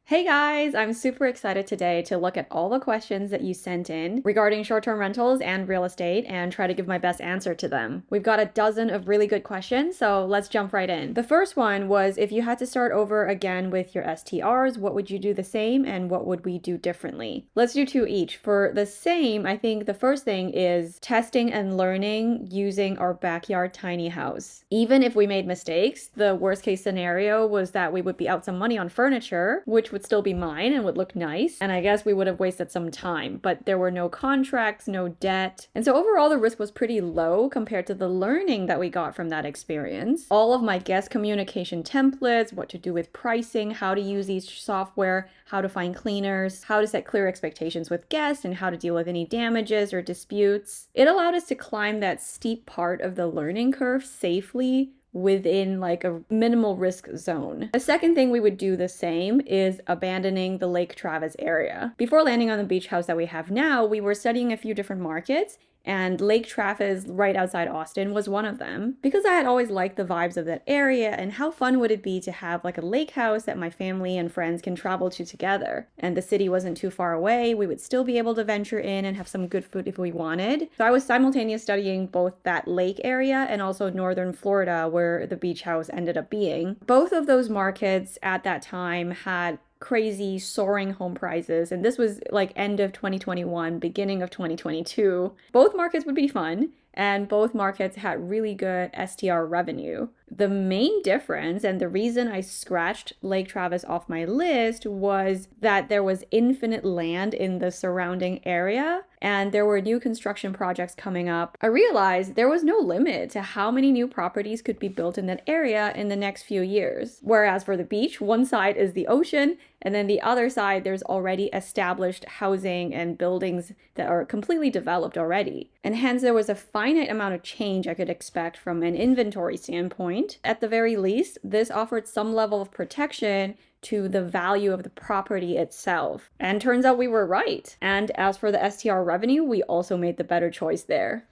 Hey guys, I'm super excited today to look at all the questions that you sent in regarding short-term rentals and real estate and try to give my best answer to them. We've got a dozen of really good questions, so let's jump right in. The first one was, if you had to start over again with your STRs, what would you do the same and what would we do differently? Let's do two each. For the same, I think the first thing is testing and learning using our backyard tiny house. Even if we made mistakes, the worst case scenario was that we would be out some money on furniture, which would still be mine and would look nice, and I guess we would have wasted some time, but there were no contracts, no debt, and so overall the risk was pretty low compared to the learning that we got from that experience. All of my guest communication templates, what to do with pricing, how to use each software, how to find cleaners, how to set clear expectations with guests, and how to deal with any damages or disputes. It allowed us to climb that steep part of the learning curve safely within like a minimal risk zone. The second thing we would do the same is abandoning the Lake Travis area. Before landing on the beach house that we have now, we were studying a few different markets, and Lake Travis, right outside Austin, was one of them. Because I had always liked the vibes of that area, and how fun would it be to have like a lake house that my family and friends can travel to together. And the city wasn't too far away, we would still be able to venture in and have some good food if we wanted. So I was simultaneously studying both that lake area and also northern Florida, where the beach house ended up being. Both of those markets at that time had crazy soaring home prices, and this was like end of 2021, beginning of 2022. Both markets would be fun, and both markets had really good STR revenue. The main difference, and the reason I scratched Lake Travis off my list, was that there was infinite land in the surrounding area and there were new construction projects coming up. I realized there was no limit to how many new properties could be built in that area in the next few years. Whereas for the beach, one side is the ocean, and then the other side, there's already established housing and buildings that are completely developed already. And hence there was a finite amount of change I could expect from an inventory standpoint. At the very least, this offered some level of protection to the value of the property itself. And turns out we were right. And as for the STR revenue, we also made the better choice there.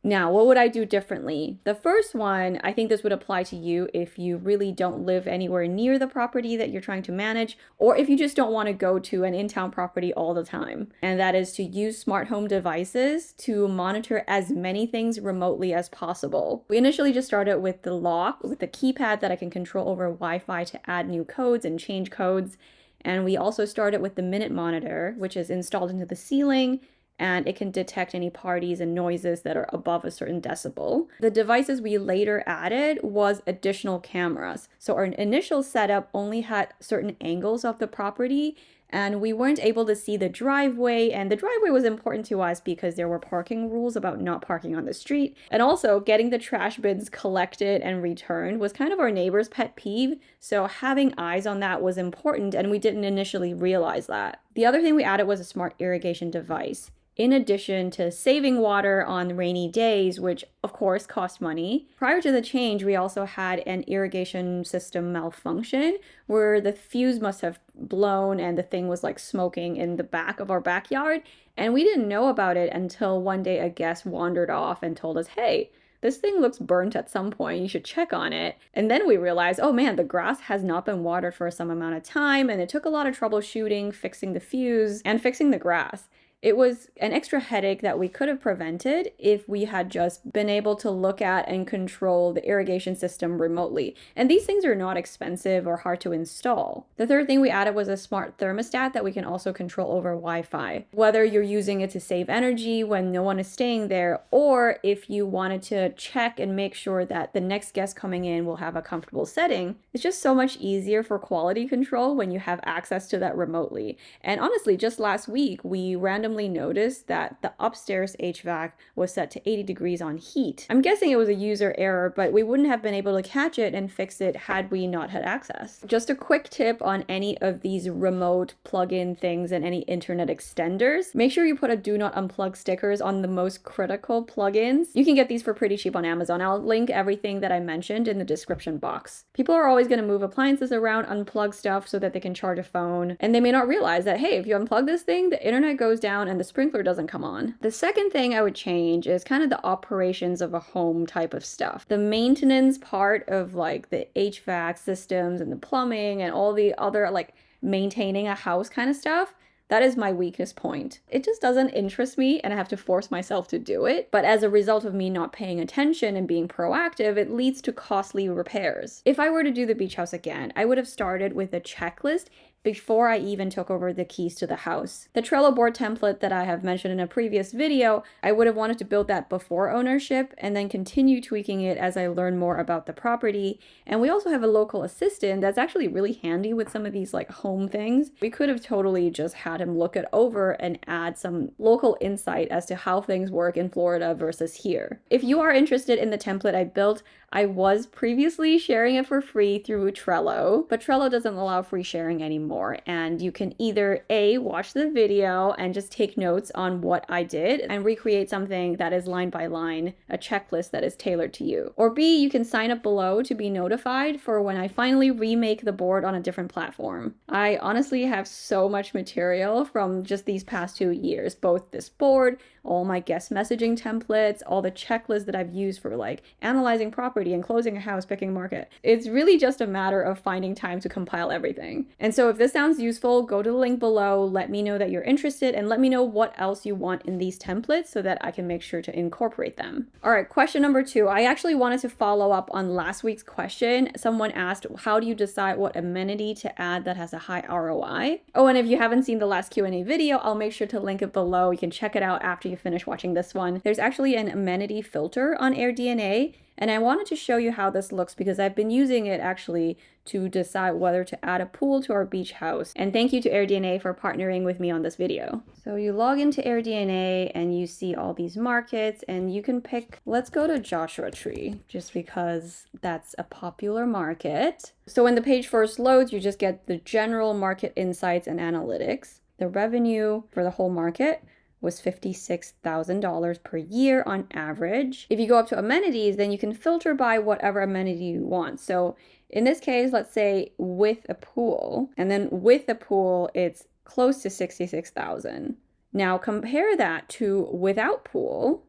Now, what would I do differently? The first one, I think this would apply to you if you really don't live anywhere near the property that you're trying to manage, or if you just don't want to go to an in-town property all the time. And that is to use smart home devices to monitor as many things remotely as possible. We initially just started with the lock, with the keypad that I can control over Wi-Fi to add new codes and change codes. And we also started with the minute monitor, which is installed into the ceiling, and it can detect any parties and noises that are above a certain decibel. The devices we later added was additional cameras. So our initial setup only had certain angles of the property, and we weren't able to see the driveway, and the driveway was important to us because there were parking rules about not parking on the street. And also getting the trash bins collected and returned was kind of our neighbor's pet peeve, so having eyes on that was important, and we didn't initially realize that. The other thing we added was a smart irrigation device. In addition to saving water on rainy days, which of course cost money. Prior to the change, we also had an irrigation system malfunction where the fuse must have blown and the thing was like smoking in the back of our backyard. And we didn't know about it until one day a guest wandered off and told us, hey, this thing looks burnt at some point, you should check on it. And then we realized, oh man, the grass has not been watered for some amount of time, and it took a lot of troubleshooting, fixing the fuse and fixing the grass. It was an extra headache that we could have prevented if we had just been able to look at and control the irrigation system remotely. And these things are not expensive or hard to install. The third thing we added was a smart thermostat that we can also control over Wi-Fi. Whether you're using it to save energy when no one is staying there, or if you wanted to check and make sure that the next guest coming in will have a comfortable setting, it's just so much easier for quality control when you have access to that remotely. And honestly, just last week, we randomly noticed that the upstairs HVAC was set to 80 degrees on heat. I'm guessing it was a user error, but we wouldn't have been able to catch it and fix it had we not had access. Just a quick tip on any of these remote plug-in things and any internet extenders. Make sure you put a do not unplug stickers on the most critical plugins. You can get these for pretty cheap on Amazon. I'll link everything that I mentioned in the description box. People are always going to move appliances around, unplug stuff so that they can charge a phone, and they may not realize that, hey, if you unplug this thing, the internet goes down down and the sprinkler doesn't come on. The second thing I would change is kind of the operations of a home type of stuff. The maintenance part of like the HVAC systems and the plumbing and all the other like maintaining a house kind of stuff. That is my weakest point. It just doesn't interest me and I have to force myself to do it. But as a result of me not paying attention and being proactive, it leads to costly repairs. If I were to do the beach house again, I would have started with a checklist before I even took over the keys to the house. The Trello board template that I have mentioned in a previous video, I would have wanted to build that before ownership and then continue tweaking it as I learn more about the property. And we also have a local assistant that's actually really handy with some of these like home things. We could have totally just had him look it over and add some local insight as to how things work in Florida versus here. If you are interested in the template I built, I was previously sharing it for free through Trello, but Trello doesn't allow free sharing anymore. And you can either A, watch the video and just take notes on what I did and recreate something that is line by line, a checklist that is tailored to you. Or B, you can sign up below to be notified for when I finally remake the board on a different platform. I honestly have so much material from just these past 2 years, both this board, all my guest messaging templates, all the checklists that I've used for like analyzing property and closing a house, picking market. It's really just a matter of finding time to compile everything. And so if this sounds useful, go to the link below, let me know that you're interested, and let me know what else you want in these templates so that I can make sure to incorporate them. All right, question number 2. I actually wanted to follow up on last week's question. Someone asked, how do you decide what amenity to add that has a high ROI? Oh, and if you haven't seen the last Q&A video, I'll make sure to link it below. You can check it out after you finish watching this one. There's actually an amenity filter on AirDNA, and I wanted to show you how this looks because I've been using it actually to decide whether to add a pool to our beach house. And thank you to AirDNA for partnering with me on this video. So you log into AirDNA and you see all these markets and you can pick, let's go to Joshua Tree, just because that's a popular market. So when the page first loads, you just get the general market insights and analytics. The revenue for the whole market was $56,000 per year on average. If you go up to amenities, then you can filter by whatever amenity you want. So in this case, let's say with a pool, and then with a pool, it's close to $66,000. Now compare that to without pool.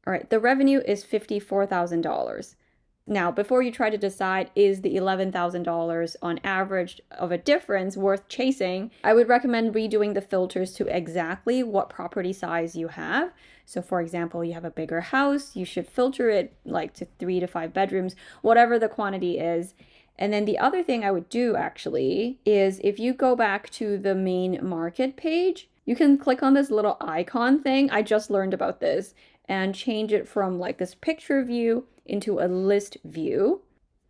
All right, the revenue is $54,000. Now, before you try to decide, is the $11,000 on average of a difference worth chasing, I would recommend redoing the filters to exactly what property size you have. So for example, you have a bigger house, you should filter it like to 3 to 5 bedrooms, whatever the quantity is. And then the other thing I would do actually is if you go back to the main market page, you can click on this little icon thing. I just learned about this, and change it from like this picture view into a list view.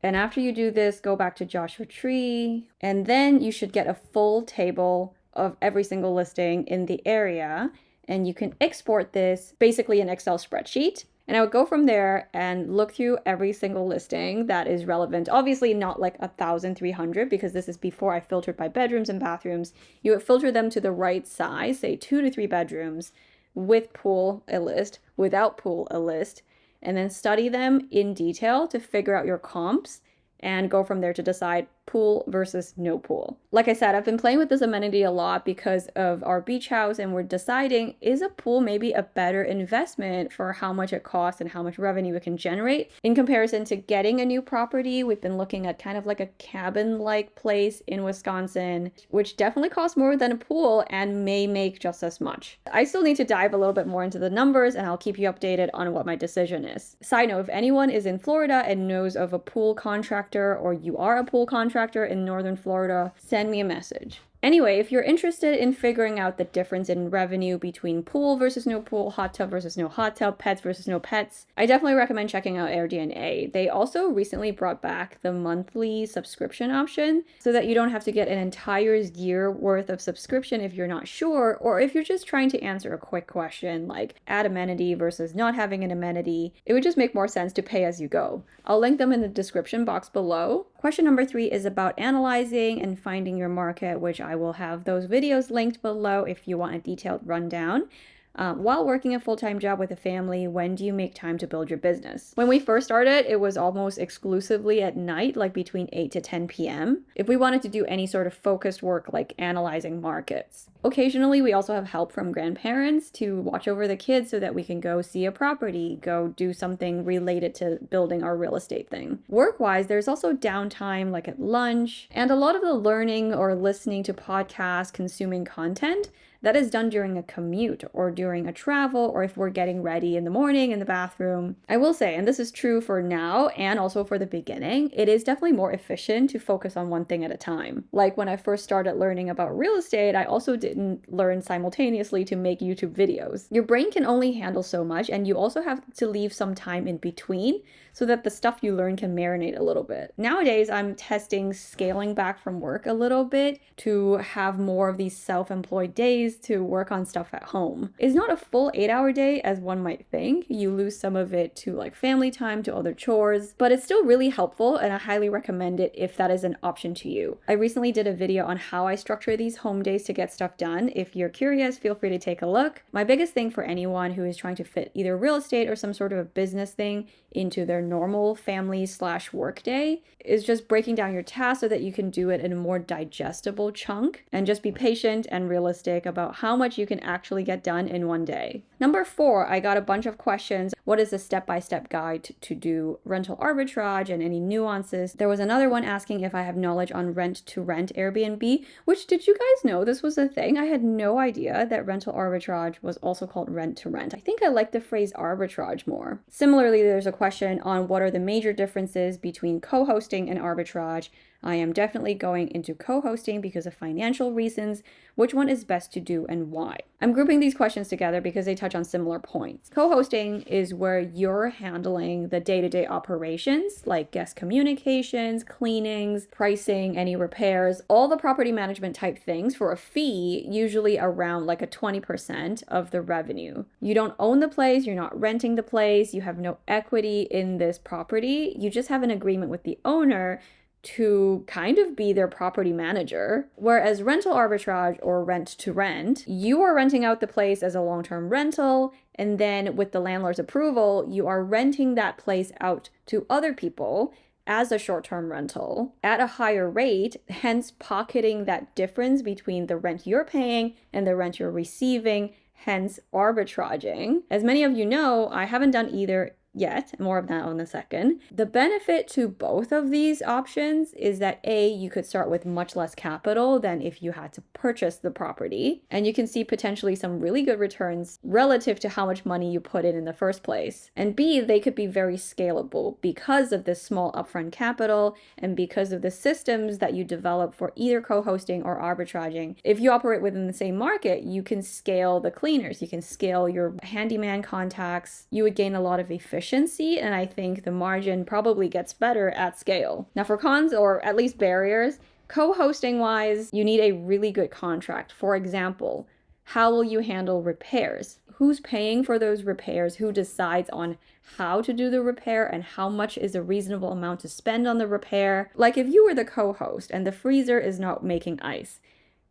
And after you do this, go back to Joshua Tree, and then you should get a full table of every single listing in the area. And you can export this, basically an Excel spreadsheet. And I would go from there and look through every single listing that is relevant. Obviously not like 1,300 because this is before I filtered by bedrooms and bathrooms. You would filter them to the right size, say 2 to 3 bedrooms, with pool a list, without pool a list, and then study them in detail to figure out your comps and go from there to decide pool versus no pool. Like I said, I've been playing with this amenity a lot because of our beach house, and we're deciding, is a pool maybe a better investment for how much it costs and how much revenue it can generate in comparison to getting a new property? We've been looking at kind of like a cabin-like place in Wisconsin, which definitely costs more than a pool and may make just as much. I still need to dive a little bit more into the numbers, and I'll keep you updated on what my decision is. Side note, if anyone is in Florida and knows of a pool contractor, or you are a pool contractor in Northern Florida, send me a message. Anyway, if you're interested in figuring out the difference in revenue between pool versus no pool, hot tub versus no hot tub, pets versus no pets, I definitely recommend checking out AirDNA. They also recently brought back the monthly subscription option so that you don't have to get an entire year worth of subscription if you're not sure, or if you're just trying to answer a quick question like add amenity versus not having an amenity. It would just make more sense to pay as you go. I'll link them in the description box below. Question number 3 is about analyzing and finding your market, which I will have those videos linked below if you want a detailed rundown. while working a full-time job with a family, when do you make time to build your business? When we first started, it was almost exclusively at night, like between 8 to 10 p.m. if we wanted to do any sort of focused work like analyzing markets. Occasionally, we also have help from grandparents to watch over the kids so that we can go see a property, go do something related to building our real estate thing. Work-wise, there's also downtime like at lunch, and a lot of the learning or listening to podcasts, consuming content, that is done during a commute or during a travel, or if we're getting ready in the morning in the bathroom. I will say, and this is true for now and also for the beginning, it is definitely more efficient to focus on one thing at a time. Like when I first started learning about real estate, I also didn't learn simultaneously to make YouTube videos. Your brain can only handle so much, and you also have to leave some time in between so that the stuff you learn can marinate a little bit. Nowadays, I'm testing scaling back from work a little bit to have more of these self-employed days to work on stuff at home. It's not a full 8-hour day as one might think. You lose some of it to like family time, to other chores, but it's still really helpful, and I highly recommend it if that is an option to you. I recently did a video on how I structure these home days to get stuff done. If you're curious, feel free to take a look. My biggest thing for anyone who is trying to fit either real estate or some sort of a business thing into their normal family/work day is just breaking down your tasks so that you can do it in a more digestible chunk, and just be patient and realistic about how much you can actually get done in one day. Number 4, I got a bunch of questions. What is a step-by-step guide to do rental arbitrage and any nuances? There was another one asking if I have knowledge on rent-to-rent Airbnb, which, did you guys know this was a thing? I had no idea that rental arbitrage was also called rent-to-rent. I think I like the phrase arbitrage more. Similarly, there's a question on what are the major differences between co-hosting and arbitrage. I am definitely going into co-hosting because of financial reasons. Which one is best to do and why? I'm grouping these questions together because they touch on similar points. Co-hosting is where you're handling the day-to-day operations like guest communications, cleanings, pricing, any repairs, all the property management type things for a fee, usually around like a 20% of the revenue. You don't own the place, you're not renting the place, you have no equity in this property. You just have an agreement with the owner to kind of be their property manager. Whereas rental arbitrage or rent to rent, you are renting out the place as a long-term rental, and then with the landlord's approval, you are renting that place out to other people as a short-term rental at a higher rate, hence pocketing that difference between the rent you're paying and the rent you're receiving, hence arbitraging. As many of you know, I haven't done either yet, more of that on the second. The benefit to both of these options is that A, you could start with much less capital than if you had to purchase the property, and you can see potentially some really good returns relative to how much money you put in the first place. And B, they could be very scalable because of this small upfront capital and because of the systems that you develop for either co-hosting or arbitraging. If you operate within the same market, you can scale the cleaners, you can scale your handyman contacts, you would gain a lot of efficiency, and I think the margin probably gets better at scale. Now for cons, or at least barriers, co-hosting wise, you need a really good contract. For example, how will you handle repairs? Who's paying for those repairs? Who decides on how to do the repair and how much is a reasonable amount to spend on the repair? Like if you were the co-host and the freezer is not making ice,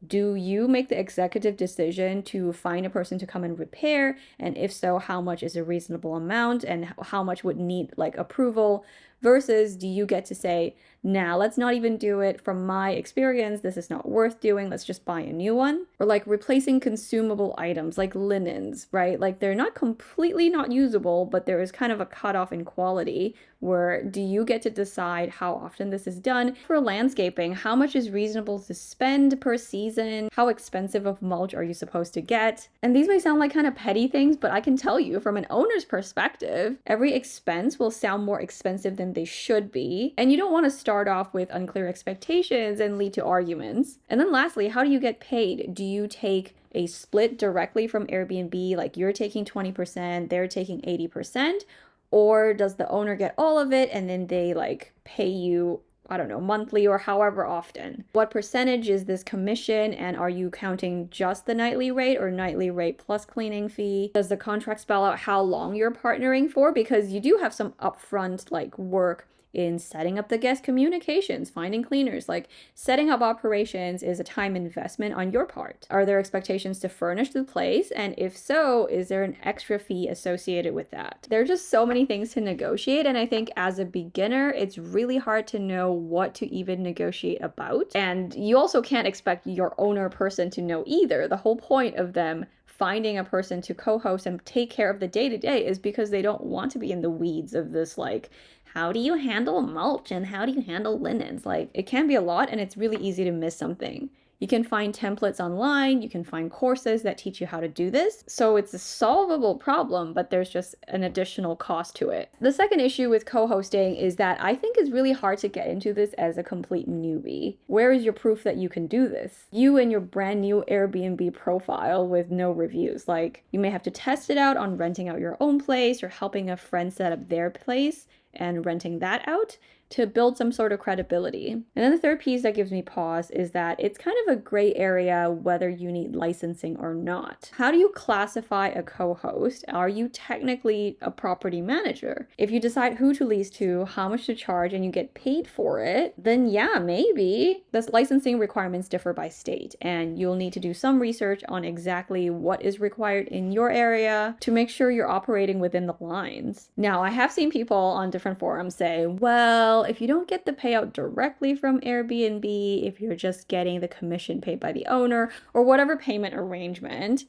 do you make the executive decision to find a person to come and repair? And if so, how much is a reasonable amount and how much would need like approval? Versus do you get to say, nah, let's not even do it. From my experience, this is not worth doing. Let's just buy a new one. Or like replacing consumable items like linens, right? Like they're not completely not usable, but there is kind of a cutoff in quality. Where do you get to decide how often this is done? For landscaping, how much is reasonable to spend per season? How expensive of mulch are you supposed to get? And these may sound like kind of petty things, but I can tell you from an owner's perspective, every expense will sound more expensive than they should be. And you don't want to start off with unclear expectations and lead to arguments. And then lastly, how do you get paid? Do you take a split directly from Airbnb, like you're taking 20%, they're taking 80%? Or does the owner get all of it and then they like pay you, I don't know, monthly or however often? What percentage is this commission, and are you counting just the nightly rate or nightly rate plus cleaning fee? Does the contract spell out how long you're partnering for? Because you do have some upfront like work in setting up the guest communications, finding cleaners. Like, setting up operations is a time investment on your part. Are there expectations to furnish the place? And if so, is there an extra fee associated with that? There are just so many things to negotiate, and I think as a beginner, it's really hard to know what to even negotiate about. And you also can't expect your owner person to know either. The whole point of them finding a person to co-host and take care of the day-to-day is because they don't want to be in the weeds of this, like, how do you handle mulch and how do you handle linens? Like, it can be a lot, and it's really easy to miss something. You can find templates online, you can find courses that teach you how to do this. So it's a solvable problem, but there's just an additional cost to it. The second issue with co-hosting is that I think it's really hard to get into this as a complete newbie. Where is your proof that you can do this? You and your brand new Airbnb profile with no reviews. Like, you may have to test it out on renting out your own place or helping a friend set up their place and renting that out to build some sort of credibility. And then the third piece that gives me pause is that it's kind of a gray area whether you need licensing or not. How do you classify a co-host? Are you technically a property manager? If you decide who to lease to, how much to charge, and you get paid for it, then yeah, maybe. The licensing requirements differ by state, and you'll need to do some research on exactly what is required in your area to make sure you're operating within the lines. Now, I have seen people on different forums say, well, if you don't get the payout directly from Airbnb, if you're just getting the commission paid by the owner or whatever payment arrangement,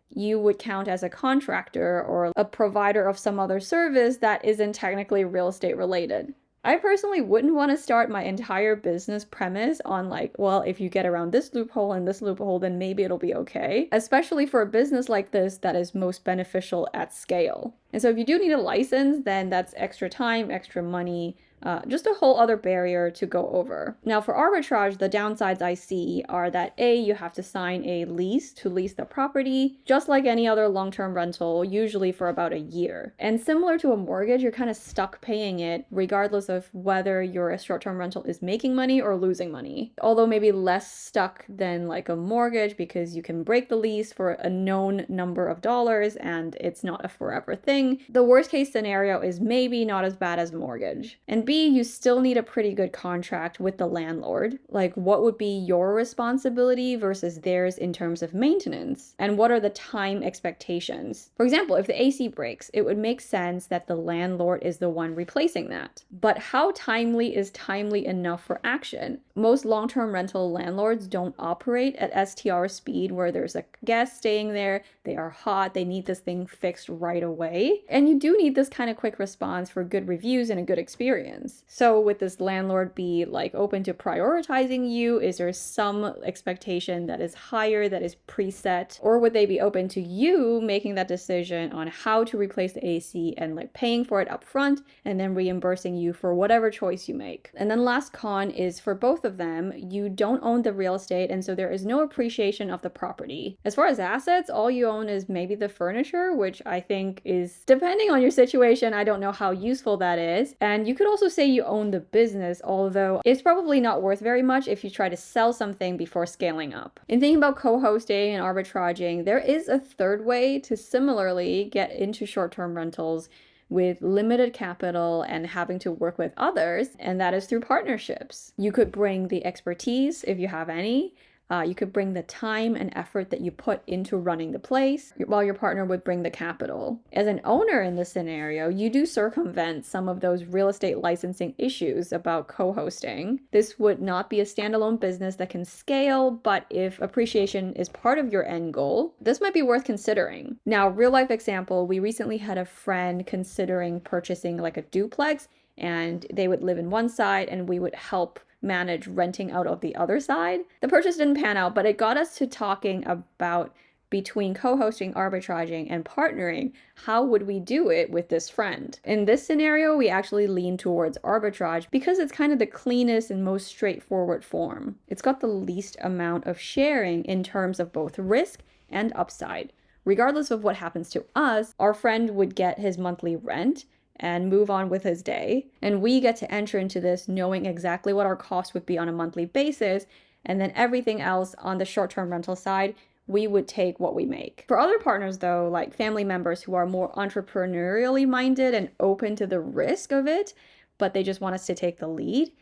you would count as a contractor or a provider of some other service that isn't technically real estate related. I personally wouldn't want to start my entire business premise on like, well, if you get around this loophole and this loophole, then maybe it'll be okay. Especially for a business like this that is most beneficial at scale. And so if you do need a license, then that's extra time, extra money, just a whole other barrier to go over. Now for arbitrage, the downsides I see are that A, you have to sign a lease to lease the property, just like any other long-term rental, usually for about a year. And similar to a mortgage, you're kind of stuck paying it regardless of whether your short-term rental is making money or losing money. Although maybe less stuck than like a mortgage because you can break the lease for a known number of dollars and it's not a forever thing. The worst case scenario is maybe not as bad as a mortgage. And B, you still need a pretty good contract with the landlord. Like, what would be your responsibility versus theirs in terms of maintenance? And what are the time expectations? For example, if the AC breaks, it would make sense that the landlord is the one replacing that. But how timely is timely enough for action? Most long-term rental landlords don't operate at STR speed where there's a guest staying there, they are hot, they need this thing fixed right away. And you do need this kind of quick response for good reviews and a good experience. So would this landlord be like open to prioritizing you? Is there some expectation that is higher, that is preset? Or would they be open to you making that decision on how to replace the AC and like paying for it up front and then reimbursing you for whatever choice you make? And then last con is for both of them, you don't own the real estate, and so there is no appreciation of the property. As far as assets, all you own is maybe the furniture, which I think is, depending on your situation, I don't know how useful that is. And you could also say you own the business, although it's probably not worth very much if you try to sell something before scaling up. In thinking about co-hosting and arbitraging, there is a third way to similarly get into short-term rentals with limited capital and having to work with others, and that is through partnerships. You could bring the expertise, if you have any. You could bring the time and effort that you put into running the place, while your partner would bring the capital. As an owner in this scenario, you do circumvent some of those real estate licensing issues about co-hosting. This would not be a standalone business that can scale, but if appreciation is part of your end goal, this might be worth considering. Now, real life example, we recently had a friend considering purchasing like a duplex, and they would live in one side and we would help manage renting out of the other side. The purchase didn't pan out, but it got us to talking about between co-hosting, arbitraging, and partnering, how would we do it with this friend? In this scenario, we actually lean towards arbitrage because it's kind of the cleanest and most straightforward form. It's got the least amount of sharing in terms of both risk and upside. Regardless of what happens to us, our friend would get his monthly rent and move on with his day. And we get to enter into this knowing exactly what our cost would be on a monthly basis. And then everything else on the short-term rental side, we would take what we make. For other partners though, like family members who are more entrepreneurially minded and open to the risk of it, but they just want us to take the lead,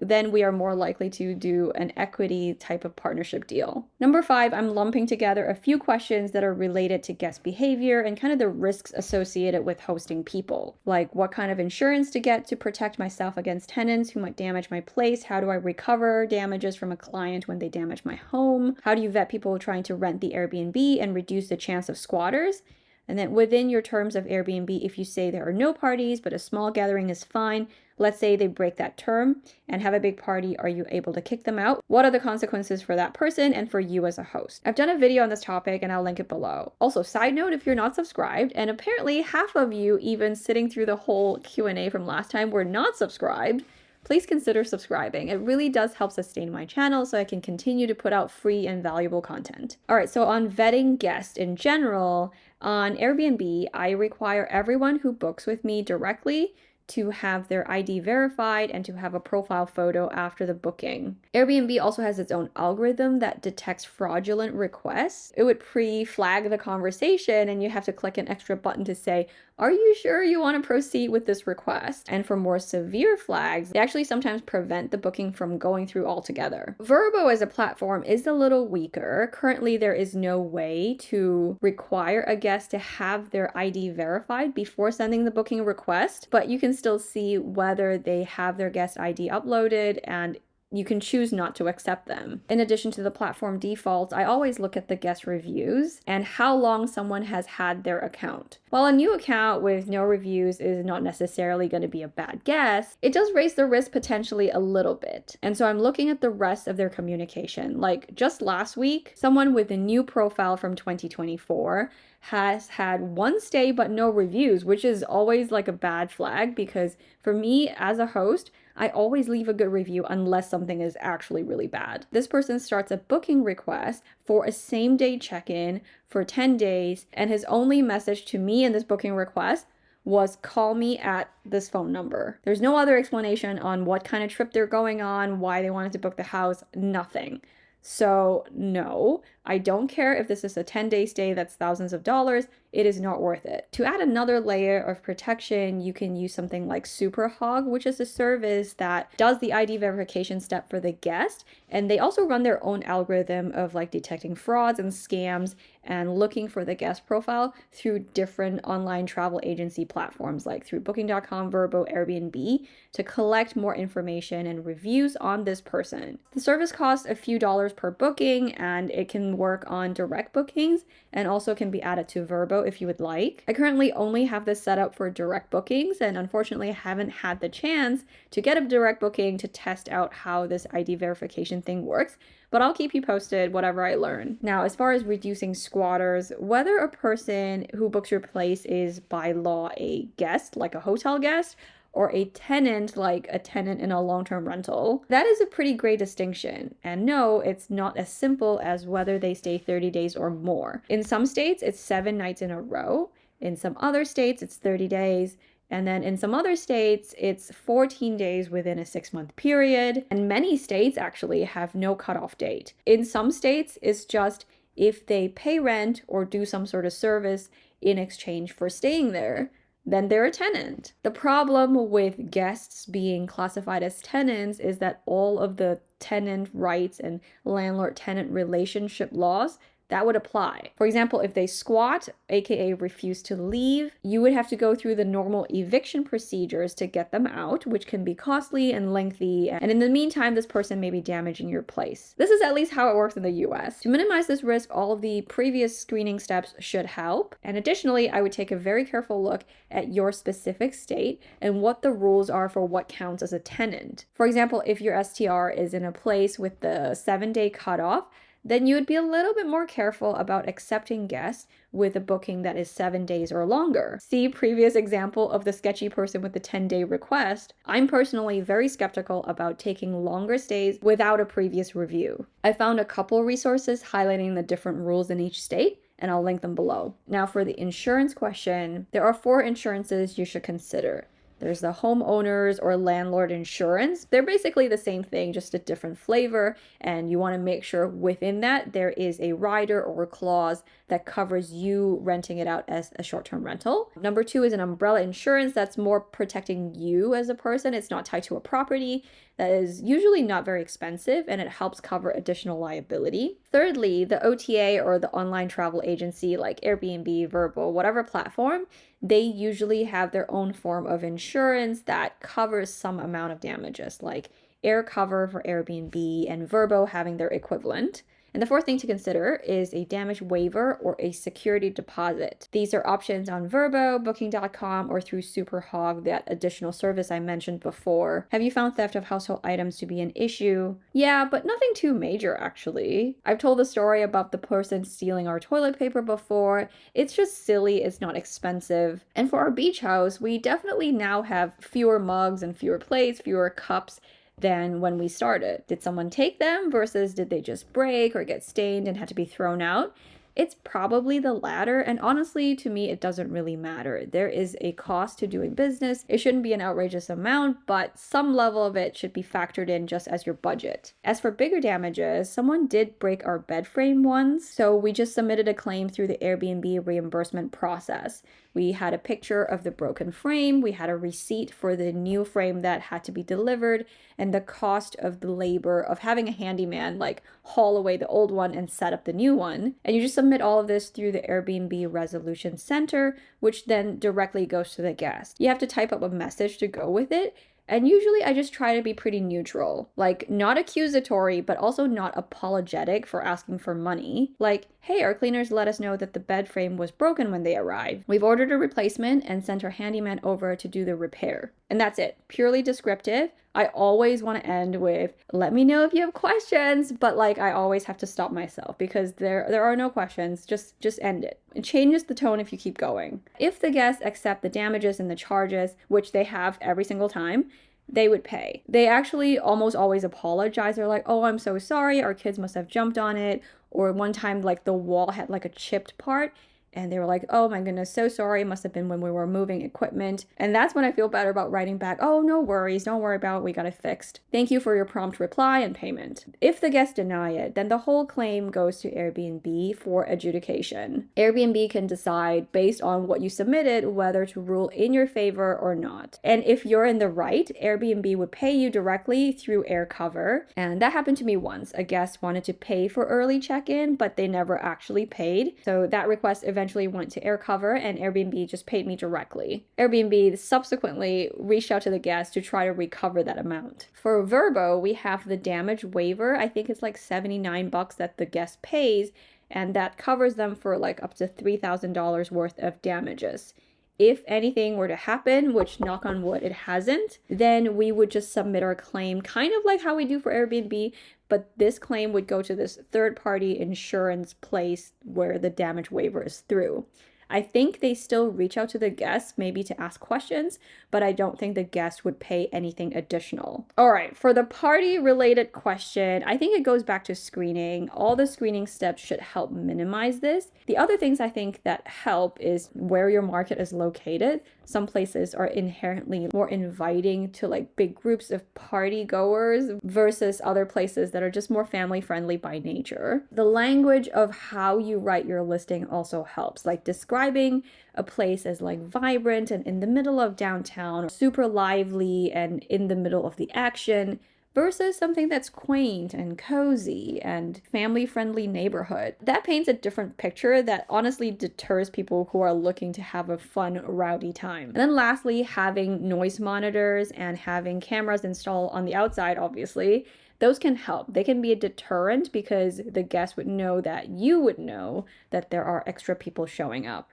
then we are more likely to do an equity type of partnership deal. Number 5, I'm lumping together a few questions that are related to guest behavior and kind of the risks associated with hosting people. Like what kind of insurance to get to protect myself against tenants who might damage my place? How do I recover damages from a client when they damage my home? How do you vet people trying to rent the Airbnb and reduce the chance of squatters? And then within your terms of Airbnb, if you say there are no parties, but a small gathering is fine, let's say they break that term and have a big party, are you able to kick them out? What are the consequences for that person and for you as a host? I've done a video on this topic and I'll link it below. Also, side note, if you're not subscribed, and apparently half of you even sitting through the whole Q&A from last time were not subscribed, please consider subscribing. It really does help sustain my channel so I can continue to put out free and valuable content. All right, so on vetting guests in general, on Airbnb, I require everyone who books with me directly to have their ID verified and to have a profile photo after the booking. Airbnb also has its own algorithm that detects fraudulent requests. It would pre-flag the conversation and you have to click an extra button to say, are you sure you want to proceed with this request? And for more severe flags, they actually sometimes prevent the booking from going through altogether. Vrbo as a platform is a little weaker. Currently, there is no way to require a guest to have their ID verified before sending the booking request, but you can still see whether they have their guest ID uploaded, and you can choose not to accept them. In addition to the platform defaults, I always look at the guest reviews and how long someone has had their account. While a new account with no reviews is not necessarily going to be a bad guest, it does raise the risk potentially a little bit. And so I'm looking at the rest of their communication. Like just last week, someone with a new profile from 2024 has had one stay but no reviews, which is always like a bad flag, because for me as a host, I always leave a good review unless something is actually really bad. This person starts a booking request for a same-day check-in for 10 days, and his only message to me in this booking request was call me at this phone number. There's no other explanation on what kind of trip they're going on, why they wanted to book the house, nothing. So no, I don't care if this is a 10-day stay that's thousands of dollars. It is not worth it. To add another layer of protection, you can use something like Superhog, which is a service that does the ID verification step for the guest. And they also run their own algorithm of like detecting frauds and scams and looking for the guest profile through different online travel agency platforms like through Booking.com, Vrbo, Airbnb to collect more information and reviews on this person. The service costs a few dollars per booking, and it can work on direct bookings and also can be added to Vrbo if you would like. I currently only have this set up for direct bookings, and unfortunately I haven't had the chance to get a direct booking to test out how this ID verification thing works, but I'll keep you posted whatever I learn. Now, as far as reducing squatters, whether a person who books your place is by law a guest, like a hotel guest, or a tenant, like a tenant in a long-term rental, that is a pretty great distinction. And no, it's not as simple as whether they stay 30 days or more. In some states, it's 7 nights in a row. In some other states, it's 30 days. And then in some other states, it's 14 days within a 6-month period. And many states actually have no cutoff date. In some states, it's just if they pay rent or do some sort of service in exchange for staying there, then they're a tenant. The problem with guests being classified as tenants is that all of the tenant rights and landlord-tenant relationship laws that would apply. For example, if they squat, aka refuse to leave, you would have to go through the normal eviction procedures to get them out, which can be costly and lengthy. And in the meantime, this person may be damaging your place. This is at least how it works in the US. To minimize this risk, all of the previous screening steps should help. And additionally, I would take a very careful look at your specific state and what the rules are for what counts as a tenant. For example, if your STR is in a place with the 7-day cutoff, then you would be a little bit more careful about accepting guests with a booking that is 7 days or longer. See previous example of the sketchy person with the 10-day request. I'm personally very skeptical about taking longer stays without a previous review. I found a couple resources highlighting the different rules in each state, and I'll link them below. Now for the insurance question, there are 4 insurances you should consider. There's the homeowners or landlord insurance. They're basically the same thing, just a different flavor. And you want to make sure within that there is a rider or a clause that covers you renting it out as a short-term rental. Number 2 is an umbrella insurance that's more protecting you as a person. It's not tied to a property. That is usually not very expensive, and it helps cover additional liability. Thirdly, the OTA or the online travel agency like Airbnb, Vrbo, whatever platform, they usually have their own form of insurance that covers some amount of damages, like air cover for Airbnb and Vrbo having their equivalent. And the fourth thing to consider is a damage waiver or a security deposit. These are options on Vrbo, Booking.com, or through Superhog, that additional service I mentioned before. Have you found theft of household items to be an issue? Yeah, but nothing too major actually. I've told the story about the person stealing our toilet paper before. It's just silly, it's not expensive. And for our beach house, we definitely now have fewer mugs and fewer plates, fewer cups than when we started. Did someone take them versus did they just break or get stained and had to be thrown out? It's probably the latter, and honestly, to me, it doesn't really matter. There is a cost to doing business. It shouldn't be an outrageous amount, but some level of it should be factored in just as your budget. As for bigger damages, someone did break our bed frame once, so we just submitted a claim through the Airbnb reimbursement process. We had a picture of the broken frame, we had a receipt for the new frame that had to be delivered, and the cost of the labor of having a handyman like haul away the old one and set up the new one. And you just submit all of this through the Airbnb Resolution Center, which then directly goes to the guest. You have to type up a message to go with it. And usually I just try to be pretty neutral, like not accusatory, but also not apologetic for asking for money. Like, hey, our cleaners let us know that the bed frame was broken when they arrived. We've ordered a replacement and sent our handyman over to do the repair. And that's it, purely descriptive. I always want to end with, let me know if you have questions, but like I always have to stop myself because there are no questions, just end it. It changes the tone if you keep going. If the guests accept the damages and the charges, which they have every single time, they would pay. They actually almost always apologize. They're like, oh, I'm so sorry, our kids must have jumped on it. Or one time like the wall had like a chipped part. And they were like, oh my goodness, so sorry. It must have been when we were moving equipment. And that's when I feel better about writing back, oh, no worries. Don't worry about it. We got it fixed. Thank you for your prompt reply and payment. If the guests deny it, then the whole claim goes to Airbnb for adjudication. Airbnb can decide based on what you submitted whether to rule in your favor or not. And if you're in the right, Airbnb would pay you directly through air cover. And that happened to me once. A guest wanted to pay for early check-in, but they never actually paid. So that request eventually went to air cover and Airbnb just paid me directly. Airbnb subsequently reached out to the guest to try to recover that amount. For Vrbo, we have the damage waiver. I think it's like $79 that the guest pays, and that covers them for like up to $3,000 worth of damages. If anything were to happen, which knock on wood, it hasn't, then we would just submit our claim kind of like how we do for Airbnb, but this claim would go to this third-party insurance place where the damage waiver is through. I think they still reach out to the guests maybe to ask questions, but I don't think the guest would pay anything additional. All right, for the party-related question, I think it goes back to screening. All the screening steps should help minimize this. The other things I think that help is where your market is located. Some places are inherently more inviting to like big groups of party goers versus other places that are just more family friendly by nature. The language of how you write your listing also helps, like describing a place as like vibrant and in the middle of downtown, super lively and in the middle of the action, versus something that's quaint and cozy and family-friendly neighborhood. That paints a different picture that honestly deters people who are looking to have a fun, rowdy time. And then lastly, having noise monitors and having cameras installed on the outside, obviously, those can help. They can be a deterrent because the guests would know that you would know that there are extra people showing up.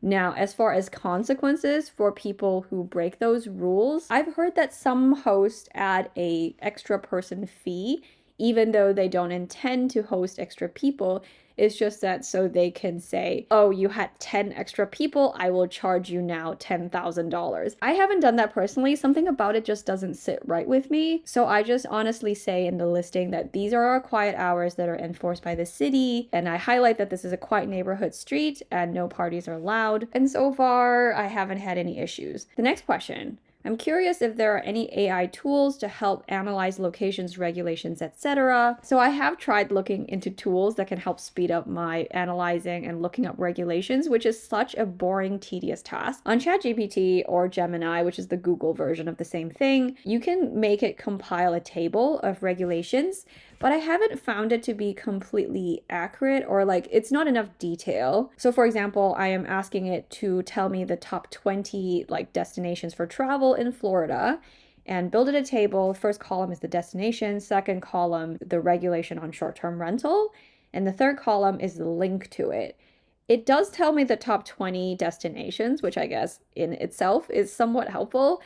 Now, as far as consequences for people who break those rules, I've heard that some hosts add a extra person fee, even though they don't intend to host extra people. It's just that so they can say, oh, you had 10 extra people, I will charge you now $10,000. I haven't done that personally. Something about it just doesn't sit right with me. So I just honestly say in the listing that these are our quiet hours that are enforced by the city. And I highlight that this is a quiet neighborhood street and no parties are allowed. And so far, I haven't had any issues. The next question. I'm curious if there are any AI tools to help analyze locations, regulations, etc. So I have tried looking into tools that can help speed up my analyzing and looking up regulations, which is such a boring, tedious task. On ChatGPT or Gemini, which is the Google version of the same thing, you can make it compile a table of regulations, but I haven't found it to be completely accurate, or like it's not enough detail. So for example, I am asking it to tell me the top 20 like destinations for travel in Florida and build it a table. First column is the destination, second column, the regulation on short-term rental, and the third column is the link to it. It does tell me the top 20 destinations, which I guess in itself is somewhat helpful.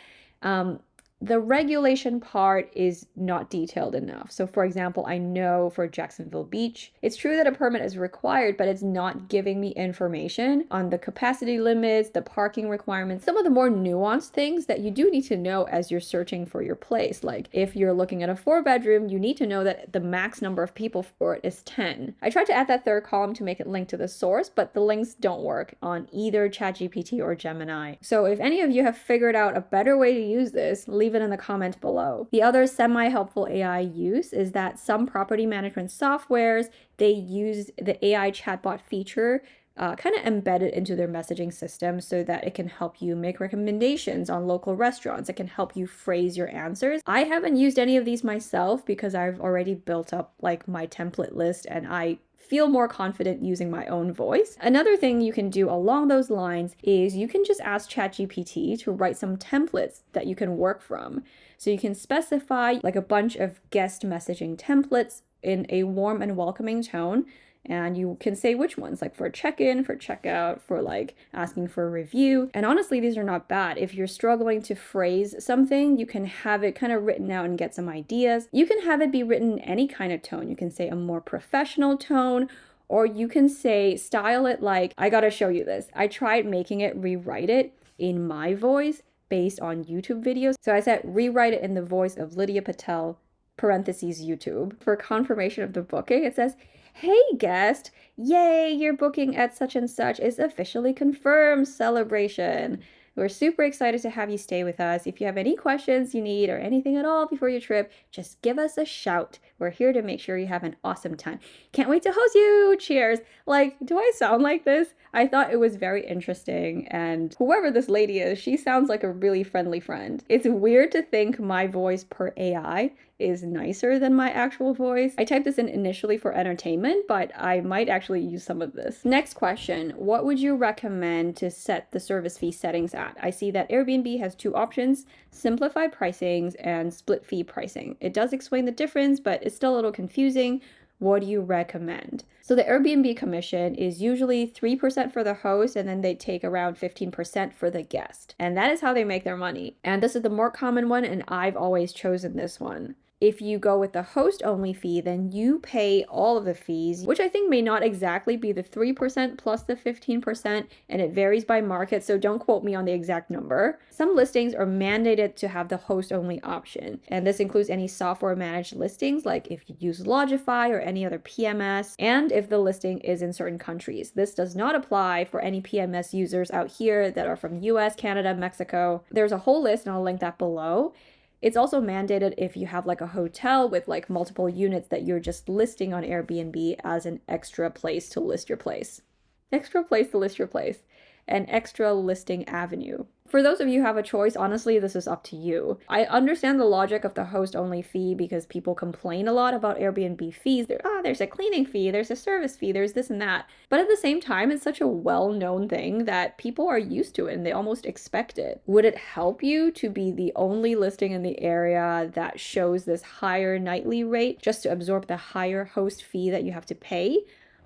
The regulation part is not detailed enough. So for example, I know for Jacksonville Beach, it's true that a permit is required, but it's not giving me information on the capacity limits, the parking requirements, some of the more nuanced things that you do need to know as you're searching for your place. Like if you're looking at a 4-bedroom, you need to know that the max number of people for it is 10. I tried to add that third column to make it link to the source, but the links don't work on either ChatGPT or Gemini. So if any of you have figured out a better way to use this, leave it in the comment below. The other semi-helpful AI use is that some property management softwares, they use the AI chatbot feature kind of embedded into their messaging system so that it can help you make recommendations on local restaurants. It can help you phrase your answers. I haven't used any of these myself because I've already built up like my template list and I feel more confident using my own voice. Another thing you can do along those lines is you can just ask ChatGPT to write some templates that you can work from. So you can specify like a bunch of guest messaging templates in a warm and welcoming tone. And you can say which ones, like for check-in, for checkout, for like asking for a review. And honestly, these are not bad. If you're struggling to phrase something, you can have it kind of written out and get some ideas. You can have it be written in any kind of tone. You can say a more professional tone, or you can say, style it like, I gotta show you this. I tried making it rewrite it in my voice based on YouTube videos. So I said, rewrite it in the voice of Lydia Patel, parentheses YouTube. For confirmation of the booking, it says, hey guest, yay, your booking at such and such is officially confirmed, celebration. We're super excited to have you stay with us. If you have any questions you need or anything at all before your trip, just give us a shout. We're here to make sure you have an awesome time. Can't wait to host you. Cheers. Like, do I sound like this? I thought it was very interesting, and whoever this lady is, she sounds like a really friendly friend. It's weird to think my voice per AI is nicer than my actual voice. I typed this in initially for entertainment, but I might actually use some of this. Next question, what would you recommend to set the service fee settings at? I see that Airbnb has two options, simplified pricings and split fee pricing. It does explain the difference, but it's still a little confusing. What do you recommend? So the Airbnb commission is usually 3% for the host, and then they take around 15% for the guest. And that is how they make their money. And this is the more common one, and I've always chosen this one. If you go with the host-only fee, then you pay all of the fees, which I think may not exactly be the 3% plus the 15%, and it varies by market, so don't quote me on the exact number. Some listings are mandated to have the host-only option, and this includes any software-managed listings, like if you use Logify or any other PMS, and if the listing is in certain countries. This does not apply for any PMS users out here that are from US, Canada, Mexico. There's a whole list, and I'll link that below. It's also mandated if you have like a hotel with like multiple units that you're just listing on Airbnb as an extra place to list your place. Extra place to list your place. An extra listing avenue. For those of you who have a choice, honestly, this is up to you. I understand the logic of the host-only fee because people complain a lot about Airbnb fees. There's a cleaning fee, there's a service fee, there's this and that. But at the same time, it's such a well-known thing that people are used to it and they almost expect it. Would it help you to be the only listing in the area that shows this higher nightly rate just to absorb the higher host fee that you have to pay?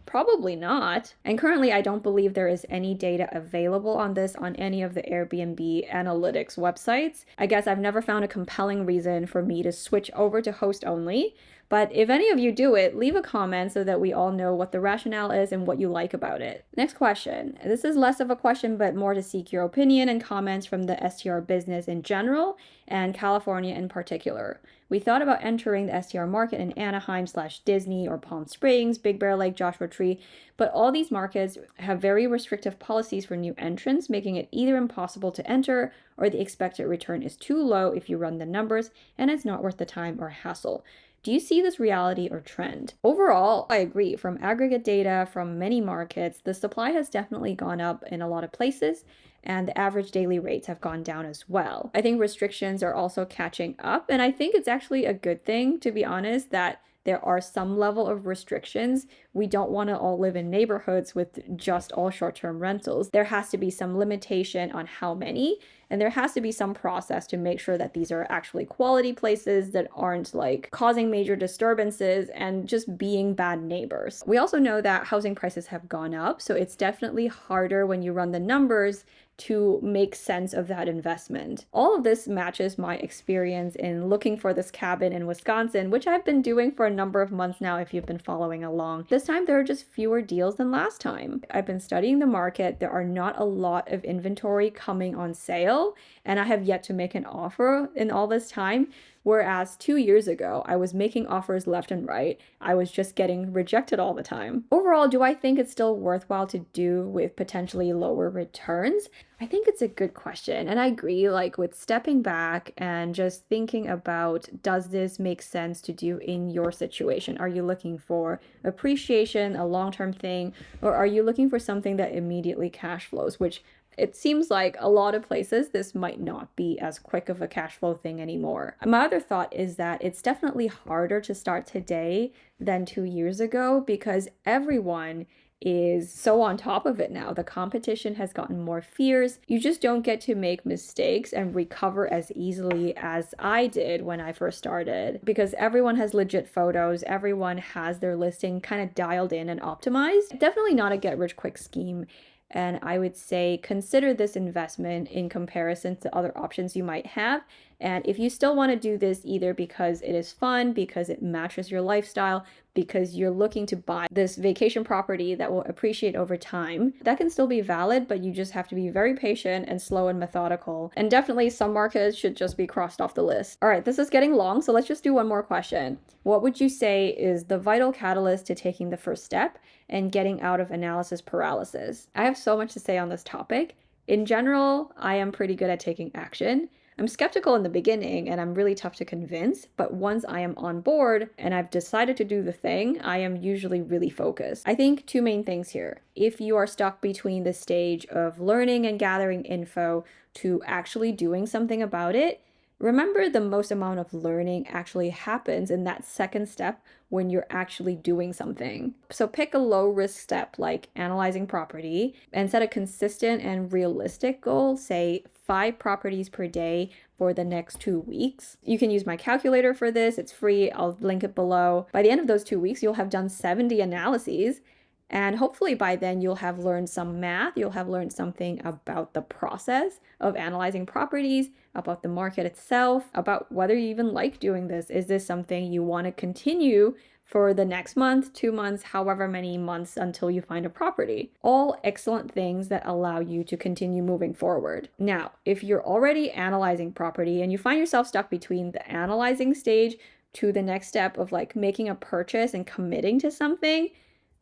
Probably not. And currently, I don't believe there is any data available on this on any of the Airbnb analytics websites. I guess I've never found a compelling reason for me to switch over to host only, But if any of you do it, leave a comment so that we all know what the rationale is and what you like about it. Next question. This is less of a question, but more to seek your opinion and comments from the STR business in general and California in particular. We thought about entering the STR market in Anaheim/Disney or Palm Springs, Big Bear Lake, Joshua Tree, but all these markets have very restrictive policies for new entrants, making it either impossible to enter or the expected return is too low if you run the numbers and it's not worth the time or hassle. Do you see this reality or trend? Overall, I agree. From aggregate data from many markets, the supply has definitely gone up in a lot of places, and the average daily rates have gone down as well. I think restrictions are also catching up, and I think it's actually a good thing, to be honest, that there are some level of restrictions. We don't want to all live in neighborhoods with just all short-term rentals. There has to be some limitation on how many, and there has to be some process to make sure that these are actually quality places that aren't like causing major disturbances and just being bad neighbors. We also know that housing prices have gone up, so it's definitely harder when you run the numbers to make sense of that investment. All of this matches my experience in looking for this cabin in Wisconsin, which I've been doing for a number of months now if you've been following along. This time there are just fewer deals than last time. I've been studying the market. There are not a lot of inventory coming on sale, and I have yet to make an offer in all this time. Whereas 2 years ago, I was making offers left and right. I was just getting rejected all the time. Overall, do I think it's still worthwhile to do with potentially lower returns? I think it's a good question. And I agree, like with stepping back and just thinking about, does this make sense to do in your situation? Are you looking for appreciation, a long-term thing, or are you looking for something that immediately cash flows, which it seems like a lot of places this might not be as quick of a cash flow thing anymore. My other thought is that it's definitely harder to start today than 2 years ago because everyone is so on top of it now. The competition has gotten more fierce. You just don't get to make mistakes and recover as easily as I did when I first started because everyone has legit photos. Everyone has their listing kind of dialed in and optimized. Definitely not a get rich quick scheme. And I would say consider this investment in comparison to other options you might have. And if you still want to do this either because it is fun, because it matches your lifestyle, because you're looking to buy this vacation property that will appreciate over time, that can still be valid, but you just have to be very patient and slow and methodical. And definitely some markets should just be crossed off the list. All right, this is getting long, so let's just do one more question. What would you say is the vital catalyst to taking the first step and getting out of analysis paralysis? I have so much to say on this topic. In general, I am pretty good at taking action. I'm skeptical in the beginning and I'm really tough to convince, but once I am on board and I've decided to do the thing, I am usually really focused. I think two main things here. If you are stuck between the stage of learning and gathering info to actually doing something about it, remember the most amount of learning actually happens in that second step when you're actually doing something. So pick a low risk step like analyzing property and set a consistent and realistic goal, say 5 properties per day for the next 2 weeks. You can use my calculator for this. It's free. I'll link it below. By the end of those 2 weeks, you'll have done 70 analyses. And hopefully by then you'll have learned some math, you'll have learned something about the process of analyzing properties, about the market itself, about whether you even like doing this. Is this something you want to continue for the next month, 2 months, however many months until you find a property? All excellent things that allow you to continue moving forward. Now, if you're already analyzing property and you find yourself stuck between the analyzing stage to the next step of like making a purchase and committing to something,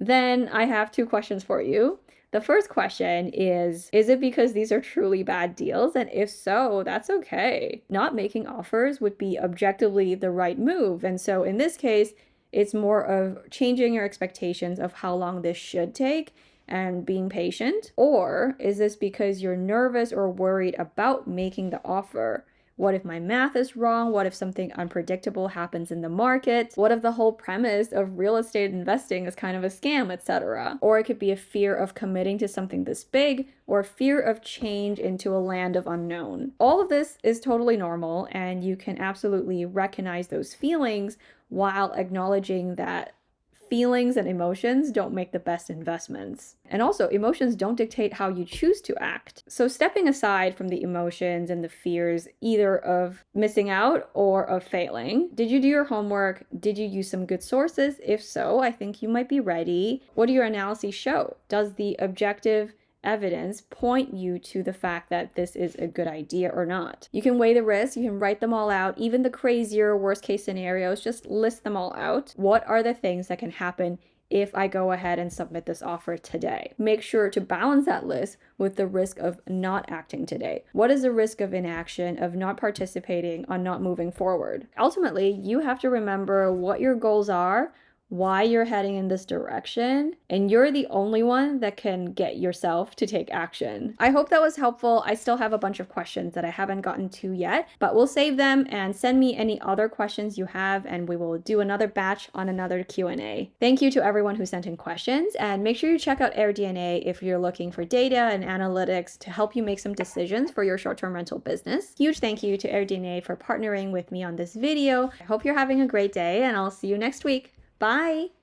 then I have 2 questions for you. The first question is it because these are truly bad deals? And if so, that's okay. Not making offers would be objectively the right move. And so in this case, it's more of changing your expectations of how long this should take and being patient. Or is this because you're nervous or worried about making the offer? What if my math is wrong? What if something unpredictable happens in the market? What if the whole premise of real estate investing is kind of a scam, etc.? Or it could be a fear of committing to something this big or fear of change into a land of unknown. All of this is totally normal, and you can absolutely recognize those feelings while acknowledging that feelings and emotions don't make the best investments. And also, emotions don't dictate how you choose to act. So stepping aside from the emotions and the fears, either of missing out or of failing, did you do your homework? Did you use some good sources? If so, I think you might be ready. What do your analyses show? Does the objective evidence point you to the fact that this is a good idea or not? You can weigh the risks, you can write them all out, even the crazier worst case scenarios, just list them all out. What are the things that can happen if I go ahead and submit this offer today? Make sure to balance that list with the risk of not acting today. What is the risk of inaction, of not participating, on not moving forward? Ultimately, you have to remember what your goals are, why you're heading in this direction, and you're the only one that can get yourself to take action. I hope that was helpful. I still have a bunch of questions that I haven't gotten to yet, but we'll save them and send me any other questions you have, and we will do another batch on another Q&A. Thank you to everyone who sent in questions, and make sure you check out AirDNA if you're looking for data and analytics to help you make some decisions for your short-term rental business. Huge thank you to AirDNA for partnering with me on this video. I hope you're having a great day, and I'll see you next week. Bye!